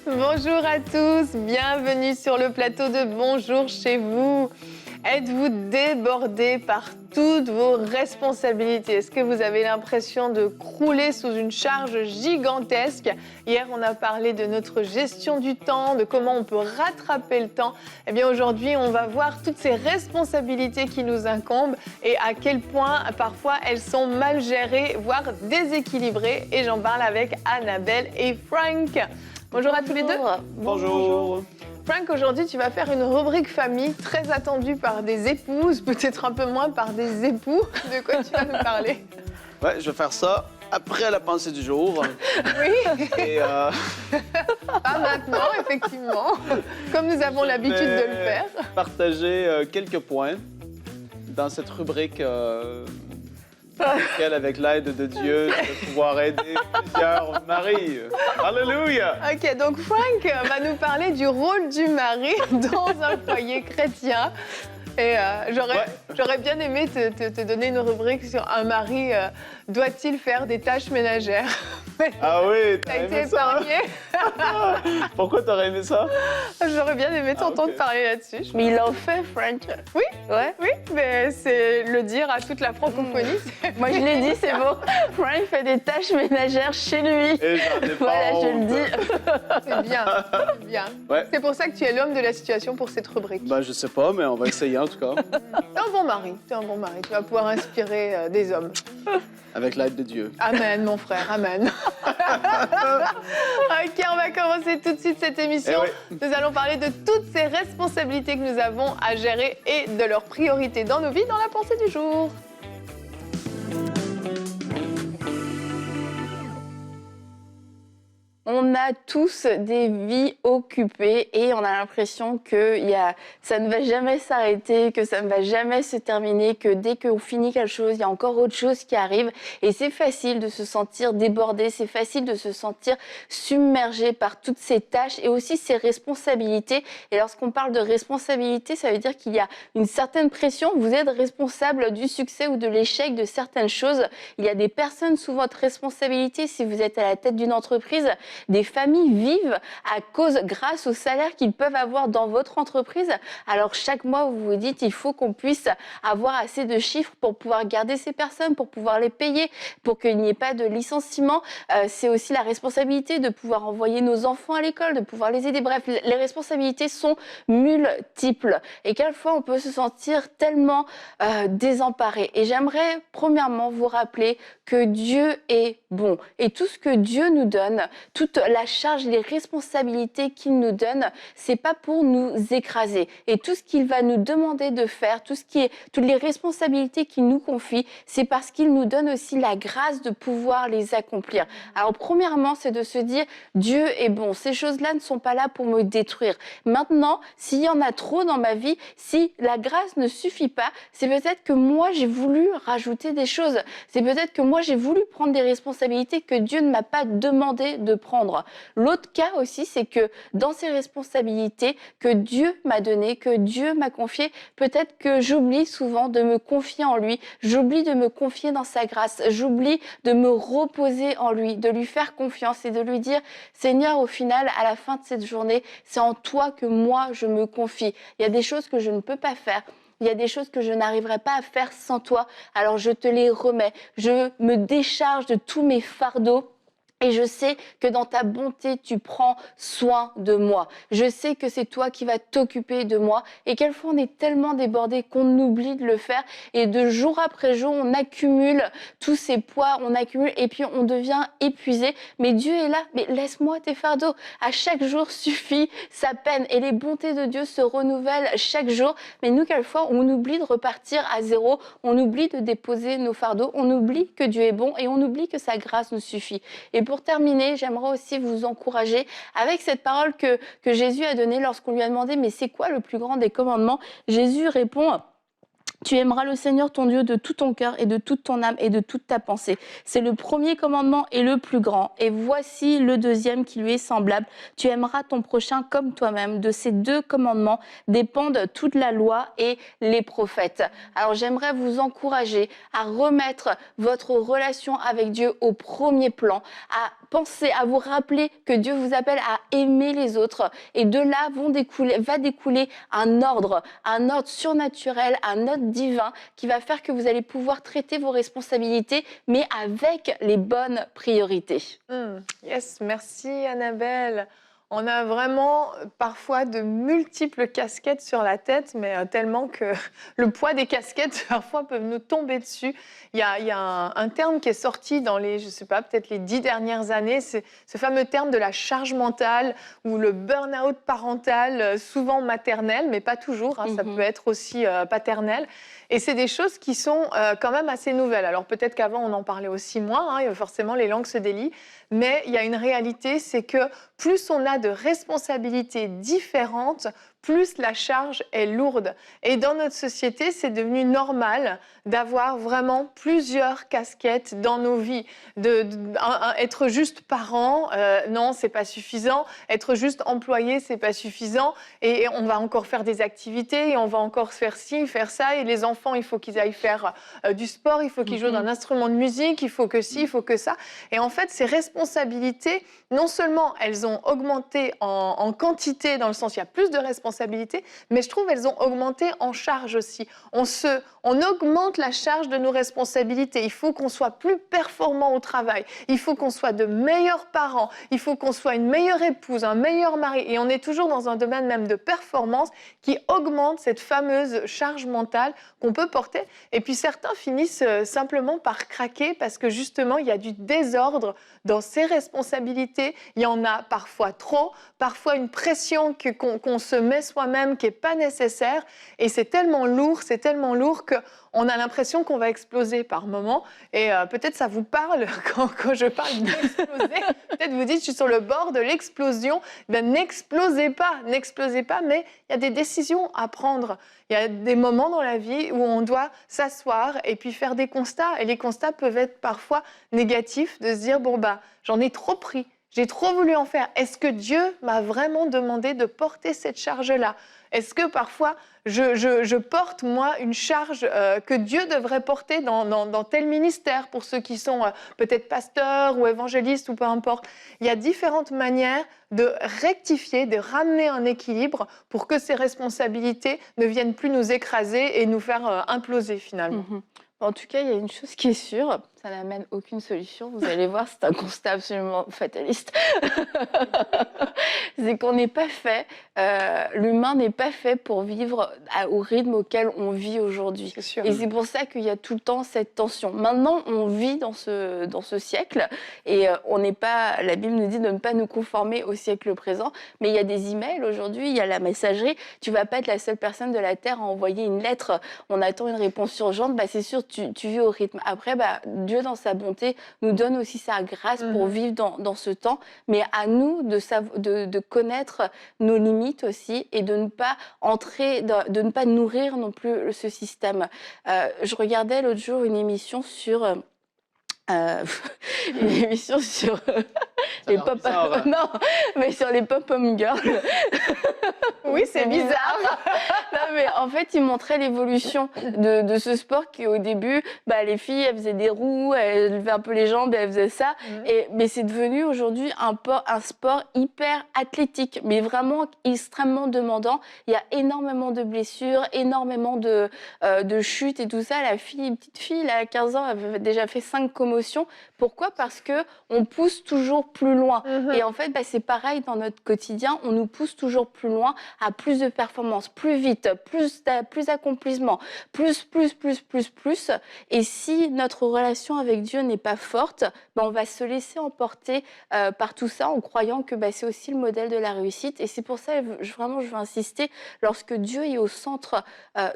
Bonjour à tous, bienvenue sur le plateau de Bonjour chez vous. Êtes-vous débordé par toutes vos responsabilités? Est-ce que vous avez l'impression de crouler sous une charge gigantesque? Hier, on a parlé de notre gestion du temps, de comment on peut rattraper le temps. Eh bien, aujourd'hui, on va voir toutes ces responsabilités qui nous incombent et à quel point, parfois, elles sont mal gérées, voire déséquilibrées. Et j'en parle avec Annabelle et Frank. Bonjour à tous les deux. Bonjour. Frank, aujourd'hui, tu vas faire une rubrique famille très attendue par des épouses, peut-être un peu moins par des époux. De quoi tu vas nous parler? Ouais, je vais faire ça après la pensée du jour. Oui. Et, Pas maintenant, effectivement, comme nous avons l'habitude de le faire. Partager quelques points dans cette rubrique laquelle, avec l'aide de Dieu, je vais pouvoir aider plusieurs maris. Alléluia! Ok, donc Frank va nous parler du rôle du mari dans un foyer chrétien. Et j'aurais bien aimé te donner une rubrique sur un mari doit-il faire des tâches ménagères? Ah oui, T'as t'as été aimé ça? épargné. Pourquoi t'aurais aimé ça? J'aurais bien aimé t'entendre ok. parler là-dessus. Mais il en fait, Frank. Oui, Ouais. oui, mais c'est le dire à toute la francophonie. Moi, je l'ai dit, c'est bon. Frank fait des tâches ménagères chez lui. Et j'en ai pas Voilà, je le honte. dis. C'est bien, c'est bien. Ouais. C'est pour ça que tu es l'homme de la situation pour cette rubrique. Ben, je sais pas, mais on va essayer en tout cas. T'es un bon mari, t'es un bon mari. Tu vas pouvoir inspirer des hommes. Avec l'aide de Dieu. Amen, mon frère, amen. Ok, on va commencer tout de suite cette émission. Eh oui. Nous allons parler de toutes ces responsabilités que nous avons à gérer et de leurs priorités dans nos vies dans la pensée du jour. On a tous des vies occupées et on a l'impression que ça ne va jamais s'arrêter, que ça ne va jamais se terminer, que dès qu'on finit quelque chose, il y a encore autre chose qui arrive. Et c'est facile de se sentir débordé, c'est facile de se sentir submergé par toutes ces tâches et aussi ces responsabilités. Et lorsqu'on parle de responsabilité, ça veut dire qu'il y a une certaine pression. Vous êtes responsable du succès ou de l'échec de certaines choses. Il y a des personnes sous votre responsabilité si vous êtes à la tête d'une entreprise. Des familles vivent grâce au salaire qu'ils peuvent avoir dans votre entreprise. Alors chaque mois, vous vous dites, il faut qu'on puisse avoir assez de chiffres pour pouvoir garder ces personnes, pour pouvoir les payer, pour qu'il n'y ait pas de licenciement. C'est aussi la responsabilité de pouvoir envoyer nos enfants à l'école, de pouvoir les aider. Bref, les responsabilités sont multiples. Et quelquefois, on peut se sentir tellement désemparé. Et j'aimerais premièrement vous rappeler que Dieu est bon. Et tout ce que Dieu nous donne, toute la charge, les responsabilités qu'il nous donne, c'est pas pour nous écraser. Et tout ce qu'il va nous demander de faire, toutes les responsabilités qu'il nous confie, c'est parce qu'il nous donne aussi la grâce de pouvoir les accomplir. Alors premièrement, c'est de se dire, Dieu est bon. Ces choses-là ne sont pas là pour me détruire. Maintenant, s'il y en a trop dans ma vie, si la grâce ne suffit pas, c'est peut-être que moi, j'ai voulu rajouter des choses. C'est peut-être que moi, j'ai voulu prendre des responsabilités que Dieu ne m'a pas demandé de prendre. L'autre cas aussi, c'est que dans ces responsabilités que Dieu m'a données, que Dieu m'a confiées, peut-être que j'oublie souvent de me confier en lui, j'oublie de me confier dans sa grâce, j'oublie de me reposer en lui, de lui faire confiance et de lui dire « Seigneur, au final, à la fin de cette journée, c'est en toi que moi, je me confie. Il y a des choses que je ne peux pas faire. » Il y a des choses que je n'arriverai pas à faire sans toi, alors je te les remets. Je me décharge de tous mes fardeaux. Et je sais que dans ta bonté, tu prends soin de moi. Je sais que c'est toi qui vas t'occuper de moi. Et quelquefois, on est tellement débordé qu'on oublie de le faire. Et de jour après jour, on accumule tous ces poids, on accumule et puis on devient épuisé. Mais Dieu est là. Mais laisse-moi tes fardeaux. À chaque jour suffit sa peine. Et les bontés de Dieu se renouvellent chaque jour. Mais nous, quelquefois, on oublie de repartir à zéro. On oublie de déposer nos fardeaux. On oublie que Dieu est bon et on oublie que sa grâce nous suffit. Et pour terminer, j'aimerais aussi vous encourager avec cette parole que Jésus a donnée lorsqu'on lui a demandé « Mais c'est quoi le plus grand des commandements ?» Jésus répond Tu aimeras le Seigneur ton Dieu de tout ton cœur et de toute ton âme et de toute ta pensée. C'est le premier commandement et le plus grand. Et voici le deuxième qui lui est semblable. Tu aimeras ton prochain comme toi-même. De ces 2 commandements dépendent toute la loi et les prophètes. Alors j'aimerais vous encourager à remettre votre relation avec Dieu au premier plan, à penser, à vous rappeler que Dieu vous appelle à aimer les autres. Et de là va découler un ordre surnaturel, un ordre divin qui va faire que vous allez pouvoir traiter vos responsabilités, mais avec les bonnes priorités. Yes, merci Annabelle. On a vraiment parfois de multiples casquettes sur la tête, mais tellement que le poids des casquettes parfois peuvent nous tomber dessus. Il y a un terme qui est sorti dans les, je sais pas, peut-être les 10 dernières années, c'est ce fameux terme de la charge mentale ou le burn-out parental, souvent maternel, mais pas toujours, ça peut être aussi paternel. Et c'est des choses qui sont quand même assez nouvelles. Alors peut-être qu'avant on en parlait aussi moins, forcément les langues se délient, mais il y a une réalité, c'est que plus on a de responsabilités différentes, plus la charge est lourde. Et dans notre société, c'est devenu normal d'avoir vraiment plusieurs casquettes dans nos vies. Être juste parent, non, c'est pas suffisant. Être juste employé, c'est pas suffisant. Et on va encore faire des activités, et on va encore faire ci, faire ça. Et les enfants, il faut qu'ils aillent faire du sport, il faut qu'ils jouent d'un instrument de musique, il faut que ci, il faut que ça. Et en fait, ces responsabilités, non seulement elles ont augmenté en quantité, dans le sens il y a plus de responsabilités, mais je trouve qu'elles ont augmenté en charge aussi. On augmente la charge de nos responsabilités. Il faut qu'on soit plus performant au travail. Il faut qu'on soit de meilleurs parents. Il faut qu'on soit une meilleure épouse, un meilleur mari. Et on est toujours dans un domaine même de performance qui augmente cette fameuse charge mentale qu'on peut porter. Et puis certains finissent simplement par craquer parce que justement, il y a du désordre dans ces responsabilités. Il y en a parfois trop, parfois une pression qu'on se met soi-même qui n'est pas nécessaire. Et c'est tellement lourd qu'on a l'impression qu'on va exploser par moment. Et peut-être ça vous parle quand je parle d'exploser. Peut-être vous dites, je suis sur le bord de l'explosion. N'explosez pas, mais il y a des décisions à prendre. Il y a des moments dans la vie où on doit s'asseoir et puis faire des constats. Et les constats peuvent être parfois négatifs, de se dire, j'en ai trop pris. J'ai trop voulu en faire. Est-ce que Dieu m'a vraiment demandé de porter cette charge-là ? Est-ce que parfois, je porte, moi, une charge que Dieu devrait porter dans tel ministère, pour ceux qui sont peut-être pasteurs ou évangélistes ou peu importe. Il y a différentes manières de rectifier, de ramener un équilibre pour que ces responsabilités ne viennent plus nous écraser et nous faire imploser finalement. En tout cas, il y a une chose qui est sûre, ça n'amène aucune solution. Vous allez voir, c'est un constat absolument fataliste. C'est qu'on n'est pas fait, l'humain n'est pas fait pour vivre au rythme auquel on vit aujourd'hui. Et c'est pour ça qu'il y a tout le temps cette tension. Maintenant, on vit dans ce siècle et on n'est pas, la Bible nous dit de ne pas nous conformer au siècle présent, mais il y a des emails aujourd'hui, il y a la messagerie. Tu ne vas pas être la seule personne de la Terre à envoyer une lettre. On attend une réponse urgente, c'est sûr, tu vis au rythme. Après, Dieu, dans sa bonté, nous donne aussi sa grâce pour vivre dans ce temps, mais à nous de connaître nos limites aussi et de ne pas de ne pas nourrir non plus ce système. Je regardais l'autre jour une émission sur les pop non, mais sur les pop-up girls. Oui, c'est bizarre. Non, mais en fait, ils montraient l'évolution de ce sport qui, au début, les filles, elles faisaient des roues, elles levaient un peu les jambes, elles faisaient ça. Mais c'est devenu aujourd'hui un sport hyper athlétique, mais vraiment extrêmement demandant. Il y a énormément de blessures, énormément de chutes et tout ça. Une petite fille, là, à 15 ans, elle avait déjà fait 5 commotions. Pourquoi ? Parce qu'on pousse toujours plus loin. Et en fait, c'est pareil dans notre quotidien. On nous pousse toujours plus loin à plus de performance, plus vite, plus d'accomplissement, plus. Et si notre relation avec Dieu n'est pas forte, on va se laisser emporter par tout ça en croyant que c'est aussi le modèle de la réussite. Et c'est pour ça, vraiment, je veux insister, lorsque Dieu est au centre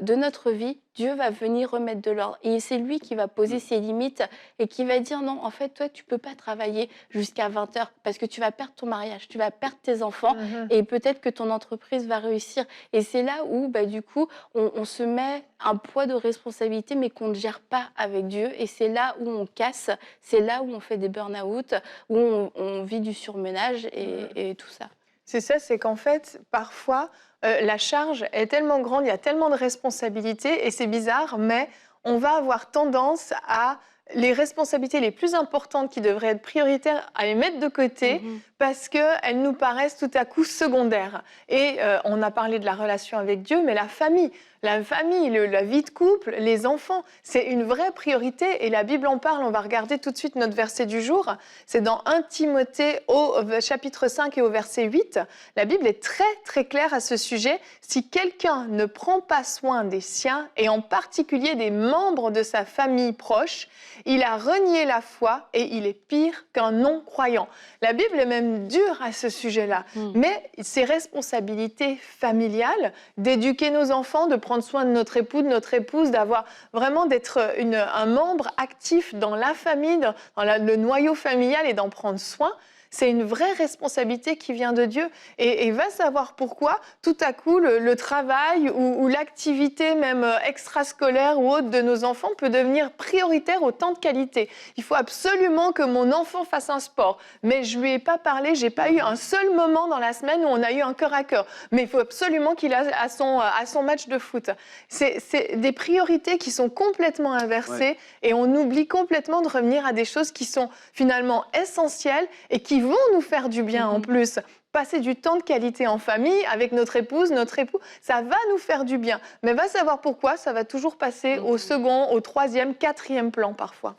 de notre vie, Dieu va venir remettre de l'ordre. Et c'est lui qui va poser ses limites et qui va dire non, en fait, toi, tu peux pas travailler jusqu'à 20 heures parce que tu vas perdre ton mariage, tu vas perdre tes enfants et peut-être que ton entreprise va réussir. Et c'est là où, du coup, on se met un poids de responsabilité, mais qu'on ne gère pas avec Dieu. Et c'est là où on casse, c'est là où on fait des burn-out, où on vit du surmenage et tout ça. C'est ça, c'est qu'en fait, parfois, la charge est tellement grande, il y a tellement de responsabilités, et c'est bizarre, mais on va avoir tendance à les responsabilités les plus importantes qui devraient être prioritaires, à les mettre de côté parce qu'elles nous paraissent tout à coup secondaires. Et on a parlé de la relation avec Dieu, mais la famille, la vie de couple, les enfants, c'est une vraie priorité. Et la Bible en parle, on va regarder tout de suite notre verset du jour. C'est dans 1 Timothée au chapitre 5 et au verset 8. La Bible est très, très claire à ce sujet. Si quelqu'un ne prend pas soin des siens, et en particulier des membres de sa famille proche, il a renié la foi et il est pire qu'un non-croyant. La Bible est même dure à ce sujet-là. Mais ces responsabilités familiales, d'éduquer nos enfants, de prendre soin de notre époux, de notre épouse, d'être un membre actif dans la famille, dans le noyau familial et d'en prendre soin, c'est une vraie responsabilité qui vient de Dieu. Et va savoir pourquoi, tout à coup, le travail ou l'activité même extrascolaire ou autre de nos enfants peut devenir prioritaire au temps de qualité. Il faut absolument que mon enfant fasse un sport. Mais je ne lui ai pas parlé, je n'ai pas eu un seul moment dans la semaine où on a eu un cœur à cœur. Mais il faut absolument qu'il aille à son match de foot. C'est des priorités qui sont complètement inversées et on oublie complètement de revenir à des choses qui sont finalement essentielles et qui vont nous faire du bien en plus. Passer du temps de qualité en famille avec notre épouse, notre époux, ça va nous faire du bien. Mais va savoir pourquoi, ça va toujours passer au second, au troisième, quatrième plan parfois.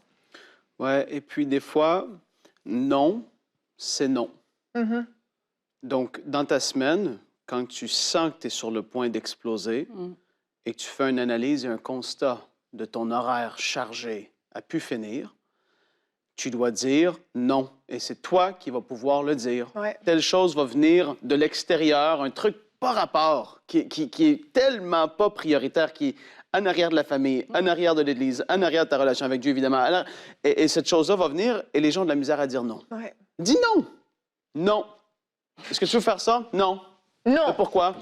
Ouais, et puis des fois, non, c'est non. Donc, dans ta semaine, quand tu sens que tu es sur le point d'exploser et que tu fais une analyse et un constat de ton horaire chargé à pu finir, tu dois dire non. Et c'est toi qui vas pouvoir le dire. Telle chose va venir de l'extérieur, un truc pas rapport, qui est tellement pas prioritaire, qui est en arrière de la famille, en arrière de l'Église, en arrière de ta relation avec Dieu, évidemment. Et cette chose-là va venir et les gens ont de la misère à dire non. Dis non. Non. Est-ce que tu veux faire ça? Non. Non. Mais pourquoi?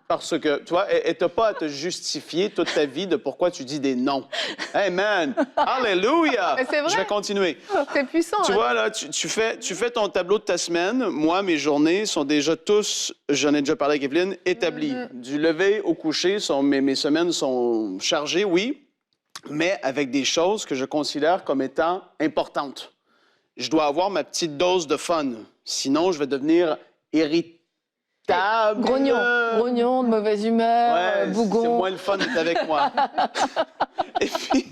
Parce que, tu vois, et t'as pas à te justifier toute ta vie de pourquoi tu dis des non. Hey man, alléluia! Mais c'est vrai. Je vais continuer. C'est puissant. Tu vois, là, tu fais ton tableau de ta semaine. Moi, mes journées sont déjà tous, j'en ai déjà parlé avec Evelyne, établies. Du lever au coucher, mes semaines sont chargées, oui, mais avec des choses que je considère comme étant importantes. Je dois avoir ma petite dose de fun. Sinon, je vais devenir irritable. Grognon, de mauvaise humeur, bougon. C'est moins le fun d'être avec moi. Et puis,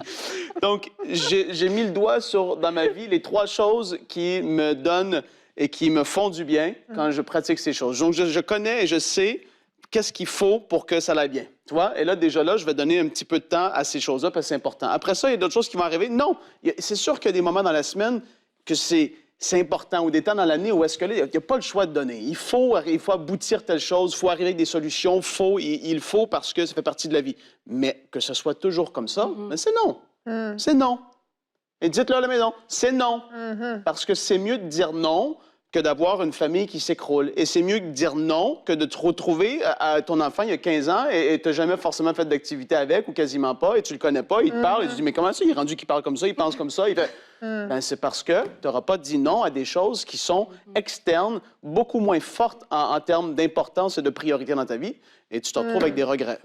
donc, j'ai mis le doigt dans ma vie, les 3 choses qui me donnent et qui me font du bien quand je pratique ces choses. Donc, je connais et je sais qu'est-ce qu'il faut pour que ça aille bien. Tu vois? Et là, déjà là, je vais donner un petit peu de temps à ces choses-là parce que c'est important. Après ça, il y a d'autres choses qui vont arriver. Non, c'est sûr qu'il y a des moments dans la semaine que c'est important, ou des temps dans l'année où est-ce que là, il n'y a pas le choix de donner. Il faut aboutir telle chose, il faut arriver avec des solutions, il faut parce que ça fait partie de la vie. Mais que ce soit toujours comme ça, ben c'est non. C'est non. Et dites-le à la maison, c'est non. Parce que c'est mieux de dire non que d'avoir une famille qui s'écroule. Et c'est mieux de dire non que de te retrouver à ton enfant il y a 15 ans et tu n'as jamais forcément fait d'activité avec ou quasiment pas et tu le connais pas, il te parle et tu dis mais comment ça, il est rendu qu'il parle comme ça, il pense comme ça, il fait... Ben, c'est parce que tu n'auras pas dit non à des choses qui sont externes, beaucoup moins fortes en termes d'importance et de priorité dans ta vie et tu te retrouves avec des regrets.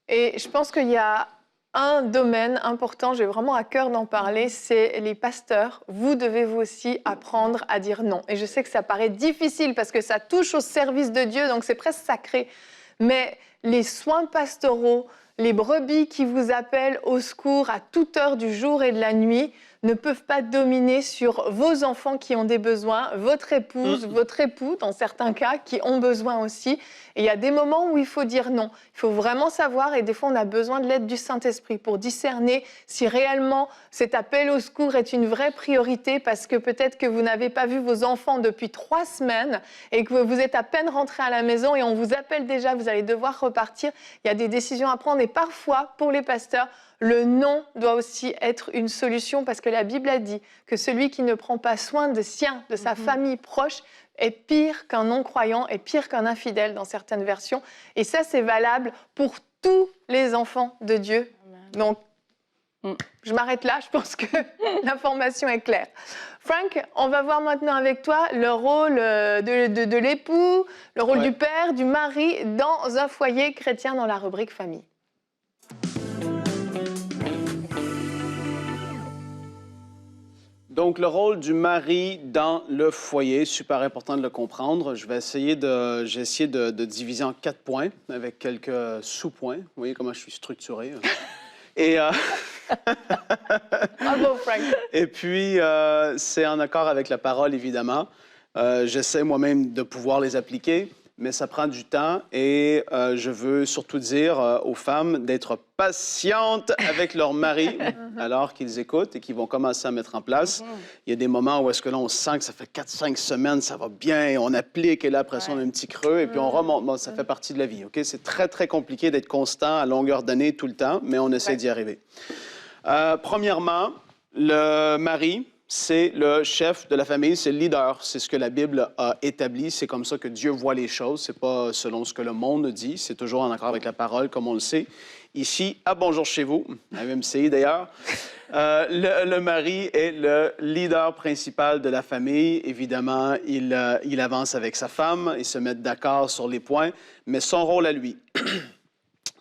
Et je pense qu'il y a un domaine important, j'ai vraiment à cœur d'en parler, c'est les pasteurs. Vous devez vous aussi apprendre à dire non. Et je sais que ça paraît difficile parce que ça touche au service de Dieu, donc c'est presque sacré. Mais les soins pastoraux, Les brebis qui vous appellent au secours à toute heure du jour et de la nuit ne peuvent pas dominer sur vos enfants qui ont des besoins, votre épouse, votre époux, dans certains cas, qui ont besoin aussi. Et il y a des moments où il faut dire non. Il faut vraiment savoir, et des fois on a besoin de l'aide du Saint-Esprit pour discerner si réellement cet appel au secours est une vraie priorité, parce que peut-être que vous n'avez pas vu vos enfants depuis 3 semaines et que vous êtes à peine rentré à la maison et on vous appelle déjà, vous allez devoir repartir. Il y a des décisions à prendre et parfois, pour les pasteurs, le non doit aussi être une solution, parce que la Bible a dit que celui qui ne prend pas soin de sien, de sa famille proche, est pire qu'un non-croyant, est pire qu'un infidèle dans certaines versions. Et ça, c'est valable pour tous les enfants de Dieu. Donc, je m'arrête là, je pense que l'information est claire. Frank, on va voir maintenant avec toi le rôle de l'époux, le rôle du père, du mari dans un foyer chrétien dans la rubrique famille. Donc, le rôle du mari dans le foyer, super important de le comprendre. J'ai essayé de diviser en 4 points avec quelques sous-points. Vous voyez comment je suis structuré. Et, Bravo, Frank. Et puis, c'est en accord avec la parole, évidemment. J'essaie moi-même de pouvoir les appliquer, mais ça prend du temps. Et je veux surtout dire aux femmes d'être patientes avec leur mari alors qu'ils écoutent et qu'ils vont commencer à mettre en place. Il y a des moments où est-ce que là, on sent que ça fait 4-5 semaines, ça va bien, et on applique, et là, après ça, on a un petit creux, et puis on remonte. Bon, ça fait partie de la vie, OK? C'est très, très compliqué d'être constant à longueur d'année tout le temps, mais on essaie d'y arriver. Premièrement, le mari, c'est le chef de la famille, c'est le leader. C'est ce que la Bible a établi. C'est comme ça que Dieu voit les choses. C'est pas selon ce que le monde dit. C'est toujours en accord avec la parole, comme on le sait. Ici, à Bonjour chez vous, à MMCI d'ailleurs, le mari est le leader principal de la famille. Évidemment, il avance avec sa femme, ils se mettent d'accord sur les points, mais son rôle à lui.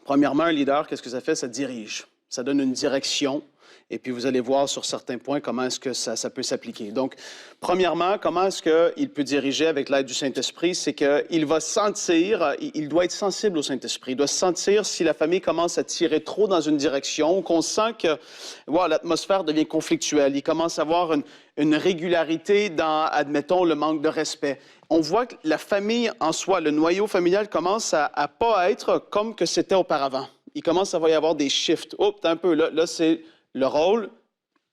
Premièrement, un leader, qu'est-ce que ça fait? Ça dirige. Ça donne une direction. Et puis, vous allez voir sur certains points comment est-ce que ça peut s'appliquer. Donc, premièrement, comment est-ce qu'il peut diriger avec l'aide du Saint-Esprit? C'est qu'il va sentir, il doit être sensible au Saint-Esprit. Il doit sentir si la famille commence à tirer trop dans une direction, qu'on sent que l'atmosphère devient conflictuelle. Il commence à avoir une régularité dans, admettons, le manque de respect. On voit que la famille en soi, le noyau familial, commence à pas être comme que c'était auparavant. Il commence à y avoir des shifts. Oh, un peu, là c'est le rôle,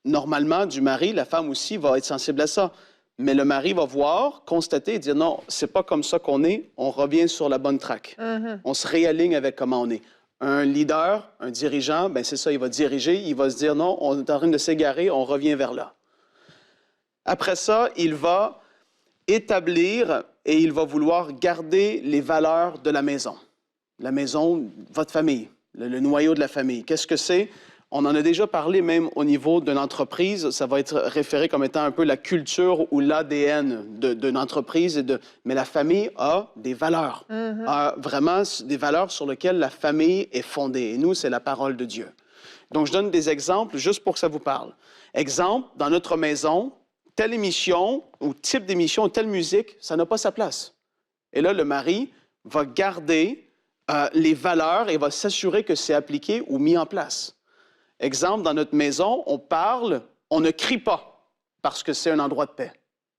normalement, du mari. La femme aussi va être sensible à ça. Mais le mari va voir, constater et dire non, c'est pas comme ça qu'on est. On revient sur la bonne track. On se réaligne avec comment on est. Un leader, un dirigeant, ben c'est ça, il va diriger. Il va se dire non, on est en train de s'égarer, on revient vers là. Après ça, il va établir et il va vouloir garder les valeurs de la maison. La maison, votre famille, le noyau de la famille. Qu'est-ce que c'est? On en a déjà parlé même au niveau de l'entreprise. Ça va être référé comme étant un peu la culture ou l'ADN d'une entreprise. Mais la famille a des valeurs, a vraiment des valeurs sur lesquelles la famille est fondée. Et nous, c'est la parole de Dieu. Donc, je donne des exemples juste pour que ça vous parle. Exemple, dans notre maison, telle émission ou type d'émission, telle musique, ça n'a pas sa place. Et là, le mari va garder les valeurs et va s'assurer que c'est appliqué ou mis en place. Exemple, dans notre maison, on parle, on ne crie pas parce que c'est un endroit de paix.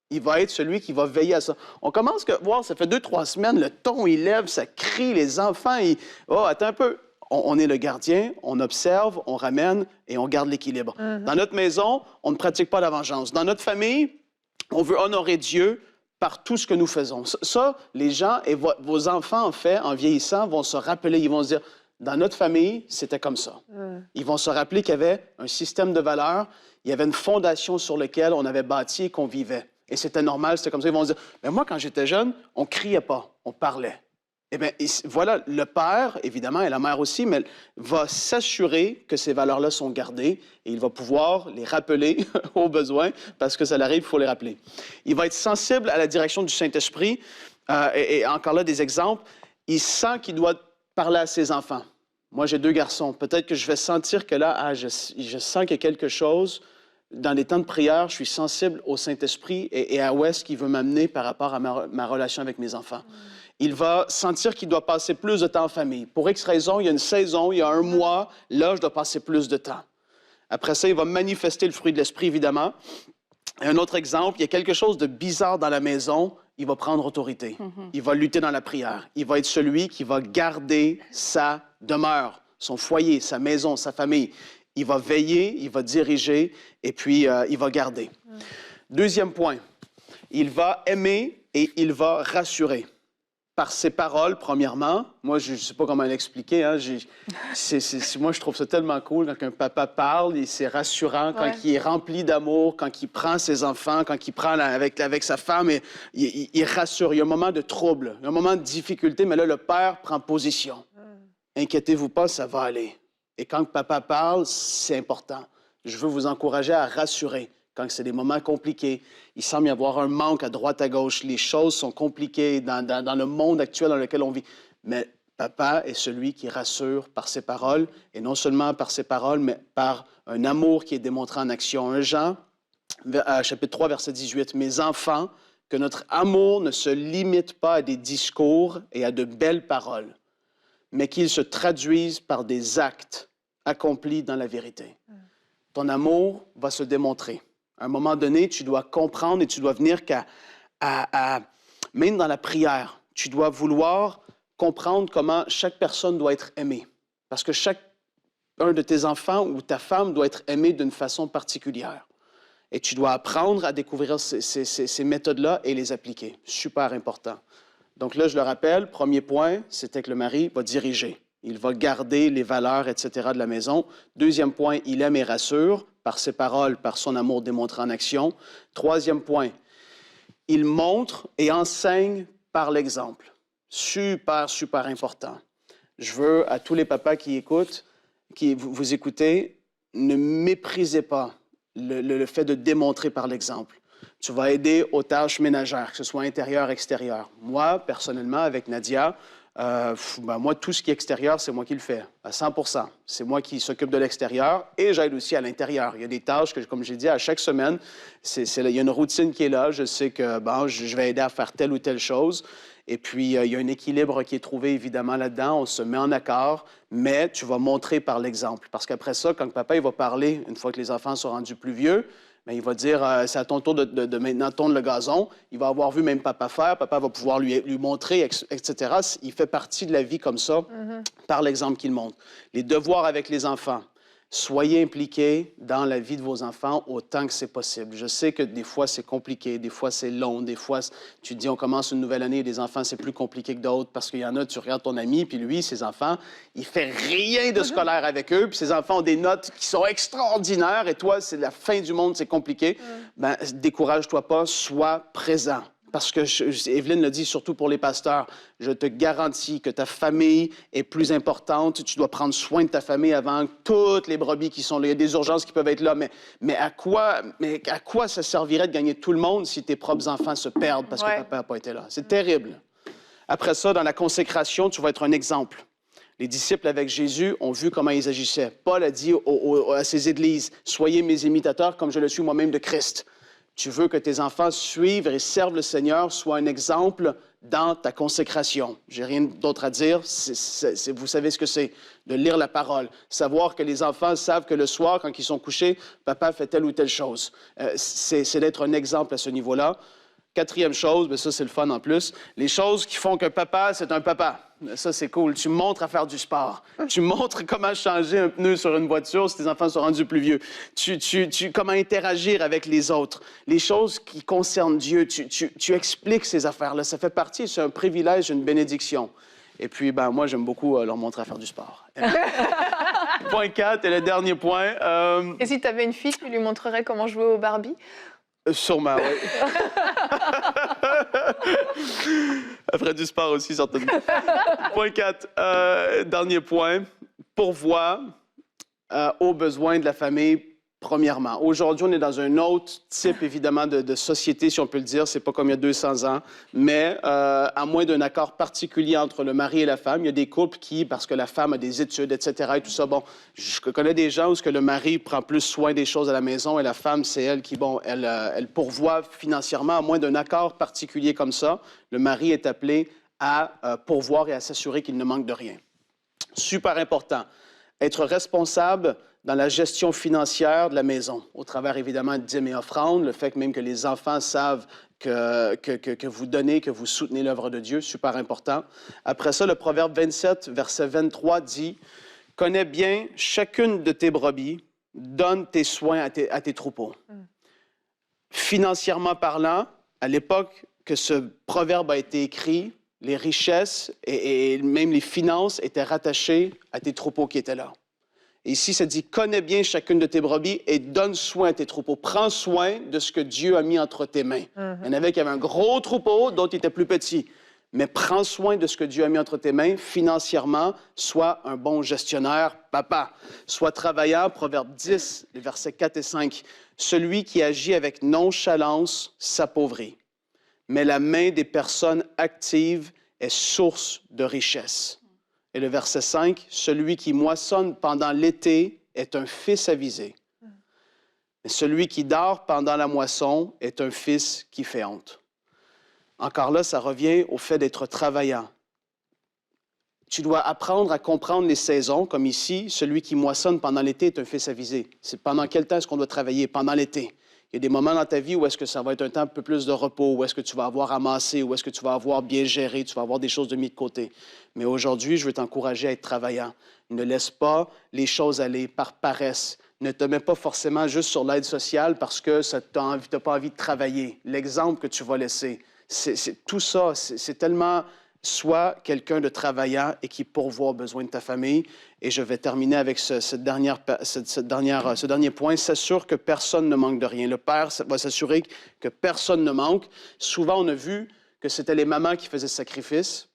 Il va être celui qui va veiller à ça. On commence à voir, ça fait 2-3 semaines, le ton, il lève, ça crie, les enfants, oh, attends un peu. On est le gardien, on observe, on ramène et on garde l'équilibre. Dans notre maison, on ne pratique pas la vengeance. Dans notre famille, on veut honorer Dieu par tout ce que nous faisons. Ça, les gens et vos enfants, en fait, en vieillissant, vont se rappeler, ils vont se dire, dans notre famille, c'était comme ça. Ils vont se rappeler qu'il y avait un système de valeurs, il y avait une fondation sur laquelle on avait bâti et qu'on vivait. Et c'était normal, c'était comme ça. Ils vont se dire, mais moi, quand j'étais jeune, on ne criait pas, on parlait. Eh bien, voilà, le père, évidemment, et la mère aussi, mais va s'assurer que ces valeurs-là sont gardées et il va pouvoir les rappeler au besoin, parce que ça l'arrive, il faut les rappeler. Il va être sensible à la direction du Saint-Esprit. Et encore là, des exemples. Il sent qu'il doit parler à ses enfants. Moi, j'ai 2 garçons. Peut-être que je vais sentir que là, je sens qu'il y a quelque chose. Dans les temps de prière, je suis sensible au Saint-Esprit et à où est-ce qu'il veut m'amener par rapport à ma relation avec mes enfants. Il va sentir qu'il doit passer plus de temps en famille. Pour X raison, il y a une saison, il y a un mois, là, je dois passer plus de temps. Après ça, il va manifester le fruit de l'esprit, évidemment. Un autre exemple, il y a quelque chose de bizarre dans la maison, il va prendre autorité. Il va lutter dans la prière. Il va être celui qui va garder sa demeure, son foyer, sa maison, sa famille. Il va veiller, il va diriger et puis il va garder. Deuxième point, il va aimer et il va rassurer. Par ses paroles, premièrement. Moi, je ne sais pas comment l'expliquer. Hein. Moi, je trouve ça tellement cool quand un papa parle, c'est rassurant, quand il est rempli d'amour, quand il prend ses enfants, quand il prend avec sa femme, il rassure. Il y a un moment de trouble, il y a un moment de difficulté, mais là, le père prend position. Inquiétez-vous pas, ça va aller. Et quand papa parle, c'est important. Je veux vous encourager à rassurer. Quand c'est des moments compliqués, il semble y avoir un manque à droite, à gauche. Les choses sont compliquées dans le monde actuel dans lequel on vit. Mais papa est celui qui rassure par ses paroles, et non seulement par ses paroles, mais par un amour qui est démontré en action. 1 Jean, chapitre 3, verset 18. « Mes enfants, que notre amour ne se limite pas à des discours et à de belles paroles, mais qu'il se traduise par des actes accomplis dans la vérité. » Ton amour va se démontrer. À un moment donné, tu dois comprendre et tu dois venir même dans la prière, tu dois vouloir comprendre comment chaque personne doit être aimée. Parce que chacun de tes enfants ou ta femme doit être aimé d'une façon particulière. Et tu dois apprendre à découvrir ces méthodes-là et les appliquer. Super important. Donc là, je le rappelle, premier point, c'était que le mari va diriger. Il va garder les valeurs, etc. de la maison. Deuxième point, il aime et rassure par ses paroles, par son amour démontré en action. Troisième point, il montre et enseigne par l'exemple. Super, super important. Je veux, à tous les papas qui écoutent, qui vous écoutez, ne méprisez pas le fait de démontrer par l'exemple. Tu vas aider aux tâches ménagères, que ce soit intérieur, extérieur. Moi, personnellement, avec Nadia, moi, tout ce qui est extérieur, c'est moi qui le fais, à 100%. C'est moi qui s'occupe de l'extérieur et j'aide aussi à l'intérieur. Il y a des tâches que, comme j'ai dit, à chaque semaine, il y a une routine qui est là. Je sais que je vais aider à faire telle ou telle chose. Et puis, il y a un équilibre qui est trouvé, évidemment, là-dedans. On se met en accord, mais tu vas montrer par l'exemple. Parce qu'après ça, quand papa il va parler, une fois que les enfants sont rendus plus vieux, bien, il va dire, c'est à ton tour de maintenant tondre le gazon. Il va avoir vu même papa faire. Papa va pouvoir lui montrer, etc. Il fait partie de la vie comme ça, par l'exemple qu'il montre. Les devoirs avec les enfants. Soyez impliqués dans la vie de vos enfants autant que c'est possible. Je sais que des fois, c'est compliqué, des fois, c'est long, des fois, tu te dis, on commence une nouvelle année et des enfants, c'est plus compliqué que d'autres parce qu'il y en a, tu regardes ton ami, puis lui, ses enfants, il fait rien de scolaire avec eux, puis ses enfants ont des notes qui sont extraordinaires et toi, c'est la fin du monde, c'est compliqué. Ben, décourage-toi pas, sois présent. Parce que, Evelyne le dit, surtout pour les pasteurs, je te garantis que ta famille est plus importante. Tu dois prendre soin de ta famille avant toutes les brebis qui sont là. Il y a des urgences qui peuvent être là, mais à quoi ça servirait de gagner tout le monde si tes propres enfants se perdent parce que papa n'a pas été là? C'est terrible. Après ça, dans la consécration, tu vas être un exemple. Les disciples avec Jésus ont vu comment ils agissaient. Paul a dit à ses églises, « Soyez mes imitateurs comme je le suis moi-même de Christ ». Tu veux que tes enfants suivent et servent le Seigneur, soient un exemple dans ta consécration. J'ai rien d'autre à dire. Vous savez ce que c'est, de lire la parole. Savoir que les enfants savent que le soir, quand ils sont couchés, papa fait telle ou telle chose. C'est d'être un exemple à ce niveau-là. Quatrième chose, bien ça c'est le fun en plus, les choses qui font que papa, c'est un papa. Ça c'est cool. Tu montres à faire du sport. Tu montres comment changer un pneu sur une voiture si tes enfants sont rendus plus vieux. Comment interagir avec les autres. Les choses qui concernent Dieu, tu expliques ces affaires-là. Ça fait partie, c'est un privilège, une bénédiction. Et puis, moi, j'aime beaucoup leur montrer à faire du sport. Point 4, et le dernier point. Et si tu avais une fille, tu lui montrerais comment jouer au Barbie? Sûrement, oui. Elle ferait du sport aussi, certainement. Point 4, dernier point. Pourvoir aux besoins de la famille, premièrement. Aujourd'hui, on est dans un autre type, évidemment, de société, si on peut le dire. C'est pas comme il y a 200 ans. Mais à moins d'un accord particulier entre le mari et la femme, il y a des couples qui, parce que la femme a des études, etc., et tout ça, je connais des gens où le mari prend plus soin des choses à la maison et la femme, c'est elle qui, elle pourvoit financièrement. À moins d'un accord particulier comme ça, le mari est appelé à pourvoir et à s'assurer qu'il ne manque de rien. Super important. Être responsable dans la gestion financière de la maison, au travers évidemment de dîmes et offrandes, le fait que même que les enfants savent que vous donnez, que vous soutenez l'œuvre de Dieu, super important. Après ça, le Proverbe 27, verset 23 dit « Connais bien chacune de tes brebis, donne tes soins à tes troupeaux. » Financièrement parlant, à l'époque que ce proverbe a été écrit, les richesses et même les finances étaient rattachées à tes troupeaux qui étaient là. Et ici, ça dit « Connais bien chacune de tes brebis et donne soin à tes troupeaux. » Prends soin de ce que Dieu a mis entre tes mains. Il y en avait qui avaient un gros troupeau, d'autres étaient plus petits. Mais prends soin de ce que Dieu a mis entre tes mains financièrement. Sois un bon gestionnaire, papa. Sois travaillant, Proverbe 10, les versets 4 et 5. « Celui qui agit avec nonchalance s'appauvrit. Mais la main des personnes actives est source de richesse. » Et le verset 5, « Celui qui moissonne pendant l'été est un fils avisé. Mais celui qui dort pendant la moisson est un fils qui fait honte. » Encore là, ça revient au fait d'être travaillant. Tu dois apprendre à comprendre les saisons, comme ici, celui qui moissonne pendant l'été est un fils avisé. C'est pendant quel temps est-ce qu'on doit travailler? Pendant l'été. Il y a des moments dans ta vie où est-ce que ça va être un temps un peu plus de repos, où est-ce que tu vas avoir amassé, où est-ce que tu vas avoir bien géré, tu vas avoir des choses de mis de côté. Mais aujourd'hui, je veux t'encourager à être travaillant. Ne laisse pas les choses aller par paresse. Ne te mets pas forcément juste sur l'aide sociale parce que tu n'as pas envie de travailler. L'exemple que tu vas laisser, tout ça, c'est tellement... Sois quelqu'un de travaillant et qui pourvoit aux besoins de ta famille. Et je vais terminer avec ce dernier point. S'assure que personne ne manque de rien. Le père va s'assurer que personne ne manque. Souvent, on a vu que c'était les mamans qui faisaient ce sacrifice.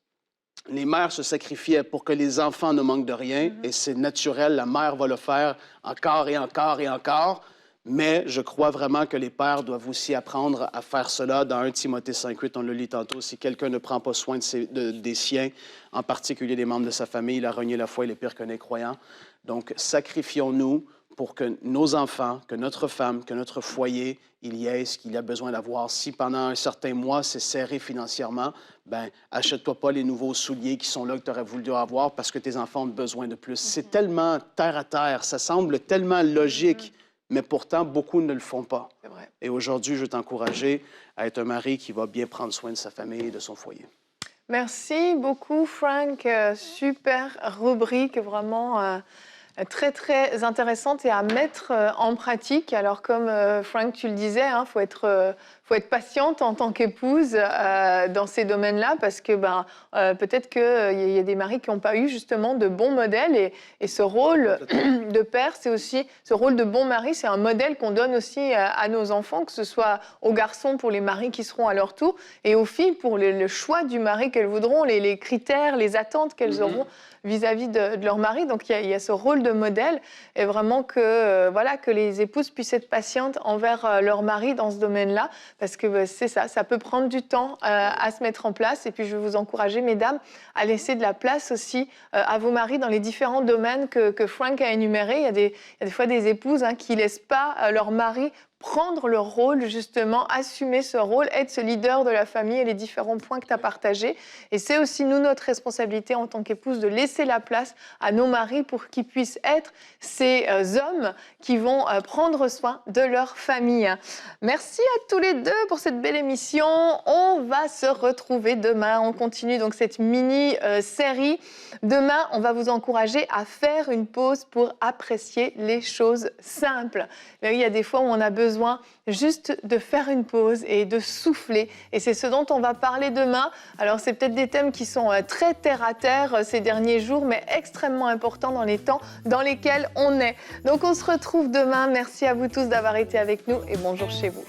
Les mères se sacrifiaient pour que les enfants ne manquent de rien. Et c'est naturel, la mère va le faire encore et encore et encore. Mais je crois vraiment que les pères doivent aussi apprendre à faire cela. Dans 1 Timothée 5,8, on le lit tantôt, si quelqu'un ne prend pas soin des siens, en particulier des membres de sa famille, il a renié la foi, il est pire qu'un incroyant. Donc, sacrifions-nous pour que nos enfants, que notre femme, que notre foyer, il y ait ce qu'il a besoin d'avoir. Si pendant un certain mois, c'est serré financièrement, bien, achète-toi pas les nouveaux souliers qui sont là que tu aurais voulu avoir parce que tes enfants ont besoin de plus. C'est tellement terre à terre, ça semble tellement logique. Mais pourtant, beaucoup ne le font pas. C'est vrai. Et aujourd'hui, je veux t'encourager à être un mari qui va bien prendre soin de sa famille et de son foyer. Merci beaucoup, Frank. Super rubrique, vraiment très, très intéressante et à mettre en pratique. Alors, comme Frank, tu le disais, faut être patiente en tant qu'épouse dans ces domaines-là parce que peut-être qu'il y a des maris qui n'ont pas eu justement de bons modèles et ce rôle de père, c'est aussi ce rôle de bon mari, c'est un modèle qu'on donne aussi à nos enfants, que ce soit aux garçons pour les maris qui seront à leur tour et aux filles pour le choix du mari qu'elles voudront, les critères, les attentes qu'elles auront vis-à-vis de leur mari. Donc, il y a ce rôle de modèle et vraiment que les épouses puissent être patientes envers leur mari dans ce domaine-là parce que c'est ça peut prendre du temps à se mettre en place. Et puis, je veux vous encourager, mesdames, à laisser de la place aussi à vos maris dans les différents domaines que Frank a énumérés. Il y a des fois des épouses qui ne laissent pas leur mari prendre le rôle, justement, assumer ce rôle, être ce leader de la famille et les différents points que tu as partagés. Et c'est aussi, nous, notre responsabilité en tant qu'épouse de laisser la place à nos maris pour qu'ils puissent être ces hommes qui vont prendre soin de leur famille. Merci à tous les deux pour cette belle émission. On va se retrouver demain. On continue donc cette mini-série. Demain, on va vous encourager à faire une pause pour apprécier les choses simples. Mais il y a des fois où on a besoin juste de faire une pause et de souffler. Et c'est ce dont on va parler demain. Alors, c'est peut-être des thèmes qui sont très terre-à-terre ces derniers jours, mais extrêmement importants dans les temps dans lesquels on est. Donc, on se retrouve demain. Merci à vous tous d'avoir été avec nous et bonjour chez vous.